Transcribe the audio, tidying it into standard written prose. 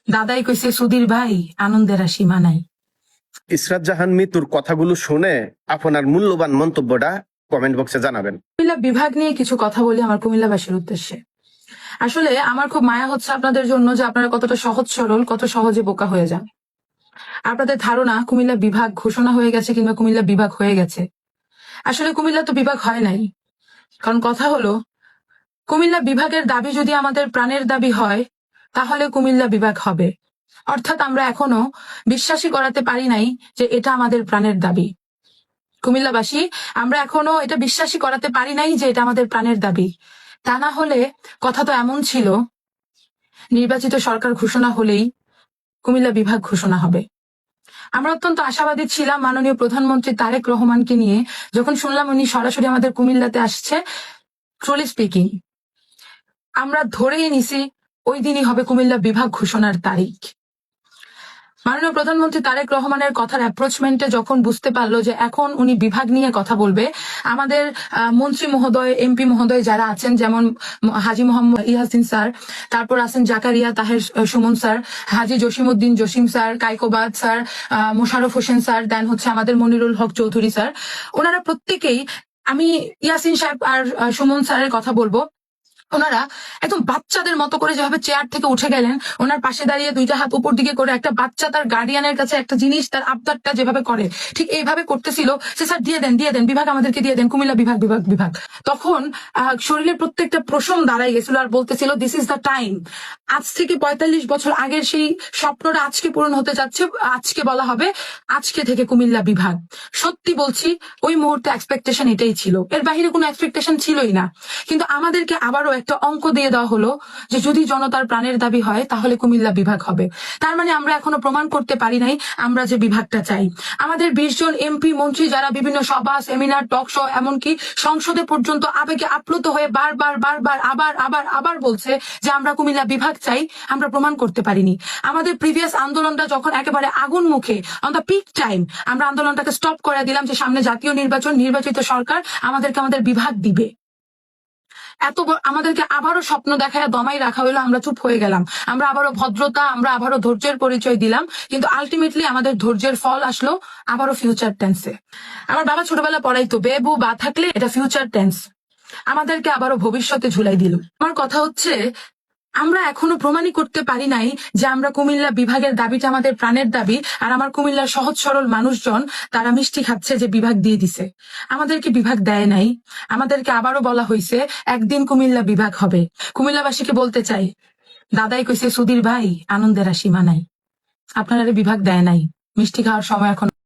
দাদাই কইছে সুধীর ভাই আনন্দের আর সীমা নাই। ইসরাত জাহান মিতুর কথাগুলো শুনে আপনার মূল্যবান মন্তব্যটা কমেন্ট বক্সে জানাবেন। কুমিল্লা বিভাগ নিয়ে কিছু কথা বলি আমার কুমিল্লাবাসীর উদ্দেশ্যে। আসলে আমার খুব মায়া হচ্ছে আপনাদের জন্য যে আপনারা কতটা সহজ সরল, কত সহজে বোকা হয়ে যান। আপনাদের ধারণা কুমিল্লা বিভাগ ঘোষণা হয়ে গেছে কিংবা কুমিল্লা বিভাগ হয়ে গেছে। আসলে কুমিল্লা তো বিভাগ হয় নাই। কারণ কথা হলো, কুমিল্লা বিভাগের দাবি যদি আমাদের প্রাণের দাবি হয় তাহলে কুমিল্লা বিভাগ হবে। অর্থাৎ আমরা এখনো বিশ্বাসই করাতে পারি নাই যে এটা আমাদের প্রাণের দাবি। কুমিল্লাবাসী, আমরা এখনো এটা বিশ্বাসই করাতে পারি নাই যে এটা আমাদের প্রাণের দাবি। তা না হলে কথা তো এমন ছিল, নির্বাচিত সরকার ঘোষণা হলেই কুমিল্লা বিভাগ ঘোষণা হবে। আমরা অত্যন্ত আশাবাদী ছিলাম মাননীয় প্রধানমন্ত্রী তারেক রহমানকে নিয়ে, যখন শুনলাম উনি সরাসরি আমাদের কুমিল্লাতে আসছে। ট্রুলি স্পিকিং, আমরা ধরেই নিছি ওই দিনই হবে কুমিল্লা বিভাগ ঘোষণার তারিখ। মাননীয় প্রধানমন্ত্রী তারেক রহমানের কথার অ্যাপ্রোচমেন্টে যখন বুঝতে পারলো যে এখন উনি বিভাগ নিয়ে কথা বলবে, আমাদের মন্ত্রী মহোদয়, এমপি মহোদয় যারা আছেন, যেমন হাজী মোহাম্মদ ইয়াসিন স্যার, তারপর আছেন Zakaria Taher Sumon sir, Haji Jasimuddin Jasim sir, Kaikobad sir, Mosharraf Hossain sir, then হচ্ছে আমাদের মনিরুল হক চৌধুরী স্যার, ওনারা প্রত্যেকেই, আমি ইয়াসিন সাহেব আর সুমন স্যারের কথা বলবো, ওনারা একদম বাচ্চাদের মতো করে যেভাবে চেয়ার থেকে উঠে গেলেন, ওনার পাশে দাঁড়িয়ে দুইটা হাত উপর দিকে করে একটা বাচ্চা তার গার্ডিয়ানের কাছে একটা জিনিস, তার আবদারটা যেভাবে করে ঠিক এইভাবে করতেছিল যে স্যার দিয়ে দেন বিভাগ আমাদেরকে দিয়ে দেন, কুমিল্লা বিভাগ বিভাগ বিভাগ। তখন শরীরের প্রত্যেকটা প্রশম দাঁড়াই গেছিল আর বলতেছিল দিস ইজ দ্য টাইম। আজ থেকে ৪৫ বছর আগের সেই স্বপ্নটা আজকে পূরণ হতে যাচ্ছে। আজকে বলা হবে আজকে থেকে কুমিল্লা বিভাগ। সত্যি বলছি, ওই মুহূর্তে এক্সপেকটেশন এটাই ছিল, এর বাহিরে কোনো এক্সপেকটেশন ছিলই না। কিন্তু আমাদেরকে আবারও একটা অঙ্ক দিয়ে দেওয়া হলো যে যদি জনতার প্রাণের দাবি হয় তাহলে কুমিল্লা বিভাগ হবে। তার মানে আমরা এখনো প্রমাণ করতে পারি নাই আমরা যে বিভাগটা চাই। আমাদের ২০ জন এমপি মন্ত্রী যারা বিভিন্ন সভা, সেমিনার, টক শো, এমনকি সংসদে পর্যন্ত আবেগে আপ্লুত হয়ে বারবার বারবার আবার আবার আবার বলছে যে আমরা কুমিল্লা বিভাগ চাই, আমরা প্রমাণ করতে পারিনি। আমাদের প্রিভিয়াস আন্দোলনটা যখন একেবারে আগুন মুখে, অন দ্য পিক টাইম, আমরা আন্দোলনটাকে স্টপ করে দিলাম যে সামনে জাতীয় নির্বাচন, নির্বাচিত সরকার আমাদেরকে আমাদের বিভাগ দিবে। এত আমাদেরকে আবারও স্বপ্ন দেখায় দমাই রাখা হইলো, আমরা চুপ হয়ে গেলাম। আমরা আবারও ভদ্রতা, আমরা আবারও ধৈর্যের পরিচয় দিলাম, কিন্তু আলটিমেটলি আমাদের ধৈর্যের ফল আসলো আবারও ফিউচার টেন্সে। আমার বাবা ছোটবেলা পড়াইতো বেবু বা থাকলে এটা ফিউচার টেন্স, আমাদেরকে আবারও ভবিষ্যতে ঝুলাই দিল। আমার কথা হচ্ছে, আমরা এখনো প্রমাণই করতে পারি নাই যে আমরা কুমিল্লা বিভাগের দাবিটা আমাদের প্রাণের দাবি, আর আমার কুমিল্লার সহজ সরল মানুষজন তারা মিষ্টি খাচ্ছে যে বিভাগ দিয়ে দিছে। আমাদেরকে বিভাগ দেয় নাই, আমাদেরকে আবারও বলা হয়েছে একদিন কুমিল্লা বিভাগ হবে। কুমিল্লাবাসীকে বলতে চাই, দাদাই কইছে সুধীর ভাই আনন্দের আর সীমা নাই। আপনারা বিভাগ দেয় নাই, মিষ্টি খাওয়ার সময় এখন